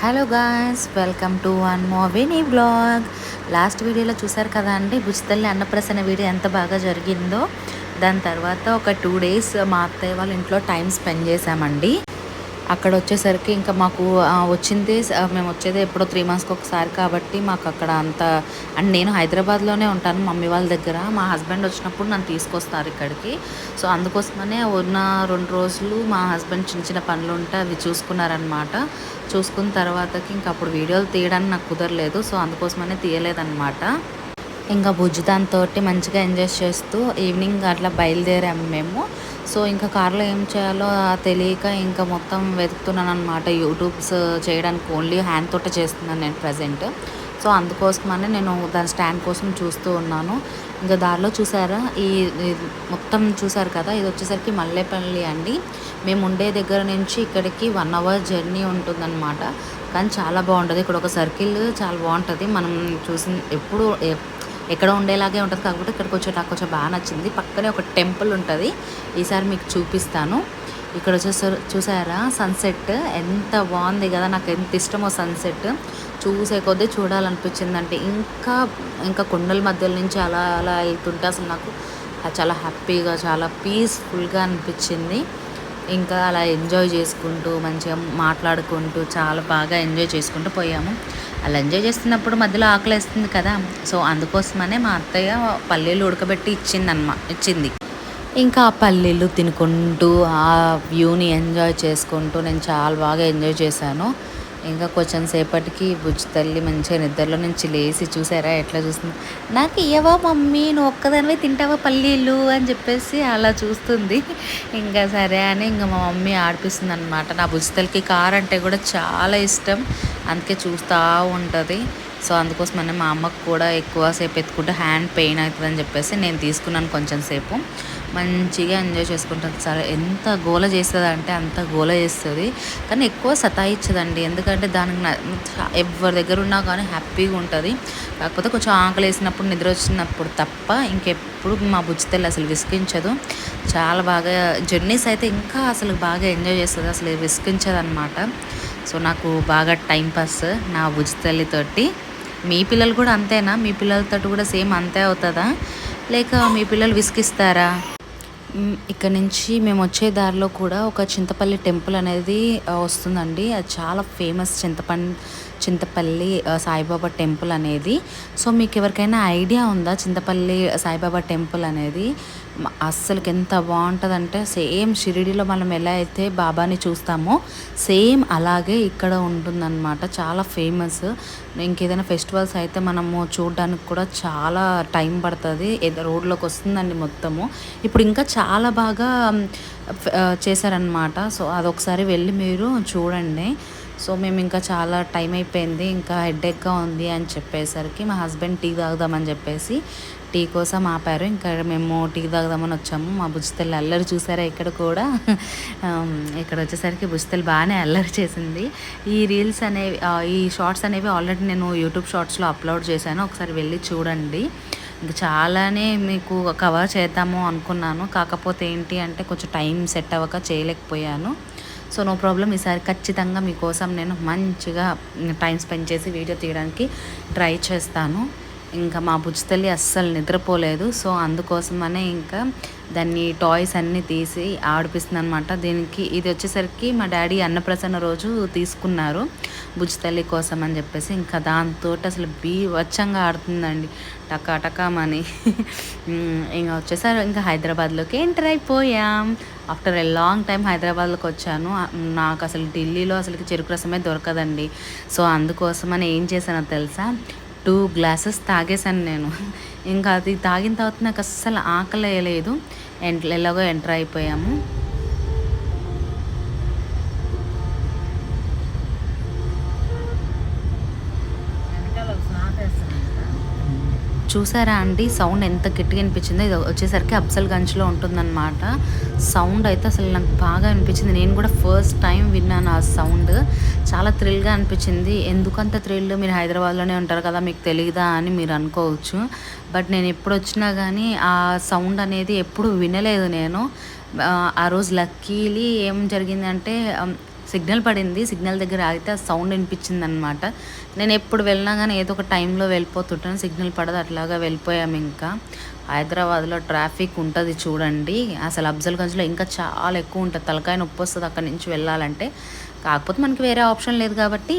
Hello guys, welcome to one more Vini vlog. Last వీడియోలో చూసారు కదా అండి, బుజ్జితల్లి అన్నప్రాసన వీడియో ఎంత బాగా జరిగిందో. దాని తర్వాత ఒక 2 days మా అత్తయ్య వాళ్ళ ఇంట్లో టైం స్పెండ్ చేశామండి. అక్కడ వచ్చేసరికి ఇంకా మాకు వచ్చింది మేము వచ్చేది ఎప్పుడో 3 monthsకి ఒకసారి కాబట్టి మాకు అక్కడ అంత. అండ్ నేను హైదరాబాద్లోనే ఉంటాను మమ్మీ వాళ్ళ దగ్గర. మా హస్బెండ్ వచ్చినప్పుడు నన్ను తీసుకొస్తారు ఇక్కడికి. సో అందుకోసమనే ఉన్న 2 రోజులు మా హస్బెండ్ చిన్న చిన్న పనులు ఉంటే అవి చూసుకున్నారనమాట. చూసుకున్న తర్వాతకి ఇంకా అప్పుడు వీడియోలు తీయడానికి నాకు కుదరలేదు. సో అందుకోసమనే తీయలేదన్నమాట. ఇంకా బుజ్జి దాంతోటి మంచిగా ఎంజాయ్ చేస్తూ ఈవినింగ్ అట్లా బయలుదేరాము మేము. సో ఇంకా కార్లో ఏం చేయాలో తెలియక ఇంకా మొత్తం వెతుకుతున్నాను అనమాట. యూట్యూబ్స్ చేయడానికి ఓన్లీ హ్యాండ్ తోటే చేస్తున్నాను నేను ప్రజెంట్. సో అందుకోసమనే నేను దాని స్టాండ్ కోసం చూస్తూ ఉన్నాను. ఇంకా దారిలో చూసారా మొత్తం చూసారు కదా, ఇది వచ్చేసరికి మల్లేపల్లి అండి. మేము ఉండే దగ్గర నుంచి ఇక్కడికి 1 hour జర్నీ ఉంటుందన్నమాట. కానీ చాలా బాగుంటుంది ఇక్కడ. ఒక సర్కిల్ చాలా బాగుంటుంది. మనం చూసిన ఎప్పుడు ఎక్కడ ఉండేలాగే ఉంటుంది. కాకపోతే ఇక్కడికి వచ్చేటప్పుడు కొంచెం బాగా నచ్చింది. పక్కనే ఒక టెంపుల్ ఉంటుంది, ఈసారి మీకు చూపిస్తాను. ఇక్కడ చూసారా సన్సెట్ ఎంత బాగుంది కదా. నాకు ఎంత ఇష్టమో సన్సెట్. చూసే కొద్దీ చూడాలనిపించింది. అంటే ఇంకా ఇంకా కొండల మధ్యలో నుంచి అలా అలా వెళ్తుంటే అసలు నాకు చాలా హ్యాపీగా చాలా పీస్ఫుల్గా అనిపించింది. ఇంకా అలా ఎంజాయ్ చేసుకుంటూ మంచిగా మాట్లాడుకుంటూ చాలా బాగా ఎంజాయ్ చేసుకుంటూ పోయాము. అలా ఎంజాయ్ చేస్తున్నప్పుడు మధ్యలో ఆకలేస్తుంది కదా. సో అందుకోసమనే మా అత్తయ్య పల్లీలు ఉడకబెట్టి ఇచ్చింది. ఇంకా ఆ పల్లీలు తినుకుంటూ ఆ వ్యూని ఎంజాయ్ చేసుకుంటూ నేను చాలా బాగా ఎంజాయ్ చేశాను. ఇంకా కొంచెం సేపటికి బుజ్జి తల్లి మంచిగా నిద్రలో నుంచి లేచి చూసారా ఎట్లా చూస్తుంది. నాకు ఇయ్యవా మమ్మీ, నువ్వు ఒక్కదానివే తింటావా పల్లీలు అని చెప్పేసి అలా చూస్తుంది. ఇంకా సరే అని ఇంకా మా మమ్మీ ఆడిపిస్తుంది అనమాట. నా బుజ్జి తల్లికి కార్ అంటే కూడా చాలా ఇష్టం, అందుకే చూస్తూ ఉంటుంది. సో అందుకోసమనే మా అమ్మకు కూడా ఎక్కువసేపు ఎత్తుకుంటే హ్యాండ్ పెయిన్ అవుతుందని చెప్పేసి నేను తీసుకున్నాను కొంచెం సేపు. మంచిగా ఎంజాయ్ చేసుకుంటుంది. సరే ఎంత గోల చేస్తుంది అంటే అంత గోల చేస్తుంది, కానీ ఎక్కువ సతాయిచ్చదండి. ఎందుకంటే దానికి ఎవరి దగ్గర ఉన్నా కానీ హ్యాపీగా ఉంటుంది. కాకపోతే కొంచెం ఆకలి వేసినప్పుడు నిద్ర వచ్చినప్పుడు తప్ప ఇంకెప్పుడు మా బుజ్జి తల్లి అసలు విసిగించదు. చాలా బాగా జర్నీస్ అయితే ఇంకా అసలు బాగా ఎంజాయ్ చేస్తుంది, అసలు విసిగించదు అనమాట. సో నాకు బాగా టైంపాస్ నా బుజ్జి తల్లితోటి. మీ పిల్లలు కూడా అంతేనా? మీ పిల్లలతో కూడా సేమ్ అంతే అవుతుందా, లేక మీ పిల్లలు విసిగిస్తారా? ఇక్కడ నుంచి మేము వచ్చే దారిలో కూడా ఒక చింతపల్లి టెంపుల్ అనేది వస్తుందండి. అది చాలా ఫేమస్ చింతపల్లి సాయిబాబా టెంపుల్ అనేది. సో మీకు ఎవరికైనా ఐడియా ఉందా చింతపల్లి సాయిబాబా టెంపుల్ అనేది? అస్సలకి ఎంత బాగుంటుందంటే సేమ్ షిరిడీలో మనం ఎలా అయితే బాబాని చూస్తామో సేమ్ అలాగే ఇక్కడ ఉంటుందన్నమాట. చాలా ఫేమస్. ఇంకేదైనా ఫెస్టివల్స్ అయితే మనము చూడడానికి కూడా చాలా టైం పడుతుంది. రోడ్లోకి వస్తుందండి మొత్తము. ఇప్పుడు ఇంకా చాలా బాగా చేశారనమాట. సో అదొకసారి వెళ్ళి మీరు చూడండి. సో మేము ఇంకా చాలా టైం అయిపోయింది, ఇంకా హెడేక్గా ఉంది అని చెప్పేసరికి మా హస్బెండ్ టీ తాగుదామని చెప్పేసి టీ కోసం ఆపారు. ఇంకా మేము టీ తాగుదామని వచ్చాము. మా బుజ్జితల్లి అల్లరి చూసారా ఇక్కడ కూడా. ఇక్కడ వచ్చేసరికి బుజ్జితల్లి బాగానే అల్లరి చేసింది. ఈ రీల్స్ అనేవి ఈ షార్ట్స్ అనేవి ఆల్రెడీ నేను యూట్యూబ్ షార్ట్స్లో అప్లోడ్ చేశాను, ఒకసారి వెళ్ళి చూడండి. ఇంకా చాలానే మీకు కవర్ చేద్దాము అనుకున్నాను, కాకపోతే ఏంటి అంటే కొంచెం టైం సెట్ అవ్వక చేయలేకపోయాను. సో నో ప్రాబ్లం, ఈసారి ఖచ్చితంగా మీకోసం నేను మంచిగా టైం స్పెండ్ చేసి వీడియో తీయడానికి ట్రై చేస్తాను. ఇంకా మా బుజ్జి తల్లి అస్సలు నిద్రపోలేదు. సో అందుకోసమనే ఇంకా దాన్ని టాయ్స్ అన్నీ తీసి ఆడిపిస్తుంది అనమాట. దీనికి ఇది వచ్చేసరికి మా డాడీ అన్నప్రసన్న రోజు తీసుకున్నారు బుజ్జి తల్లి కోసం అని చెప్పేసి. ఇంకా దాంతో అసలు బీవచ్చంగా ఆడుతుందండి, టకా టకామని. ఇంకా వచ్చేసారి ఇంకా హైదరాబాద్లోకి ఎంటర్ అయిపోయాం. ఆఫ్టర్ ఎ లాంగ్ టైం హైదరాబాద్లోకి వచ్చాను. నాకు అసలు ఢిల్లీలో అసలు చెరుకు రసమే దొరకదండి. సో అందుకోసమని ఏం చేశానో తెలుసా, 2 glasses తాగేశాను నేను. ఇంకా అది తాగిన తర్వాత నాకు అస్సలు ఆకలి వేయలేదు. ఎలాగో ఎంటర్ అయిపోయాము. చూసారా అండి సౌండ్ ఎంత గట్టిగా అనిపించిందో. ఇది వచ్చేసరికి అఫ్జల్గంజ్లో ఉంటుందన్నమాట. సౌండ్ అయితే అసలు నాకు బాగా అనిపించింది. నేను కూడా ఫస్ట్ టైం విన్నాను ఆ సౌండ్. చాలా థ్రిల్గా అనిపించింది. ఎందుకంత థ్రిల్, మీరు హైదరాబాద్లోనే ఉంటారు కదా మీకు తెలియదా అని మీరు అనుకోవచ్చు. బట్ నేను ఎప్పుడు వచ్చినా కానీ ఆ సౌండ్ అనేది ఎప్పుడు వినలేదు నేను. ఆ రోజు లక్కీలీ ఏం జరిగిందంటే సిగ్నల్ పడింది. సిగ్నల్ దగ్గర ఆగితే ఆ సౌండ్ వినిపించిందనమాట. నేను ఎప్పుడు వెళ్ళినా కానీ ఏదో ఒక టైంలో వెళ్ళిపోతుంటాను. సిగ్నల్ పడదు, అట్లాగా వెళ్ళిపోయాము. ఇంకా హైదరాబాద్లో ట్రాఫిక్ ఉంటుంది చూడండి. అసలు అఫ్జల్గంజ్లో ఇంకా చాలా ఎక్కువ ఉంటుంది. తలకాయ నొప్పి వస్తుంది అక్కడి నుంచి వెళ్ళాలంటే. కాకపోతే మనకి వేరే ఆప్షన్ లేదు కాబట్టి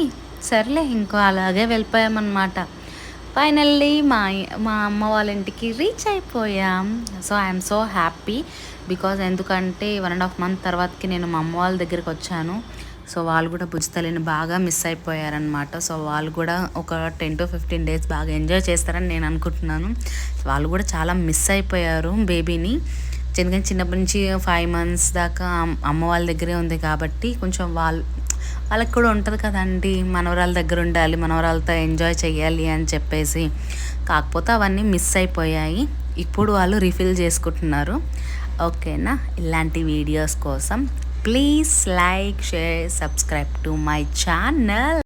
సర్లే ఇంకో అలాగే వెళ్ళిపోయామన్నమాట. ఫైనల్లీ మా అమ్మ వాళ్ళ ఇంటికి రీచ్ అయిపోయాం. So I'm so happy because ఎందుకంటే 1.5 month తర్వాతకి నేను మా అమ్మ వాళ్ళ దగ్గరికి వచ్చాను. సో వాళ్ళు కూడా బుజ్జితల్లిని బాగా మిస్ అయిపోయారనమాట. సో వాళ్ళు కూడా ఒక 10 to 15 days బాగా ఎంజాయ్ చేస్తారని నేను అనుకుంటున్నాను. వాళ్ళు కూడా చాలా మిస్ అయిపోయారు బేబీని. ఎందుకంటే చిన్నప్పటి నుంచి 5 months దాకా అమ్మ వాళ్ళ దగ్గరే ఉంది కాబట్టి కొంచెం వాళ్ళకి కూడా ఉంటుంది కదండి, మనవరాల దగ్గర ఉండాలి, మనవరాలతో ఎంజాయ్ చేయాలి అని చెప్పేసి. కాకపోతే అవన్నీ మిస్ అయిపోయాయి. ఇప్పుడు వాళ్ళు రీఫిల్ చేసుకుంటున్నారు. ఓకేనా? ఇలాంటి వీడియోస్ కోసం please like, share, subscribe to my channel.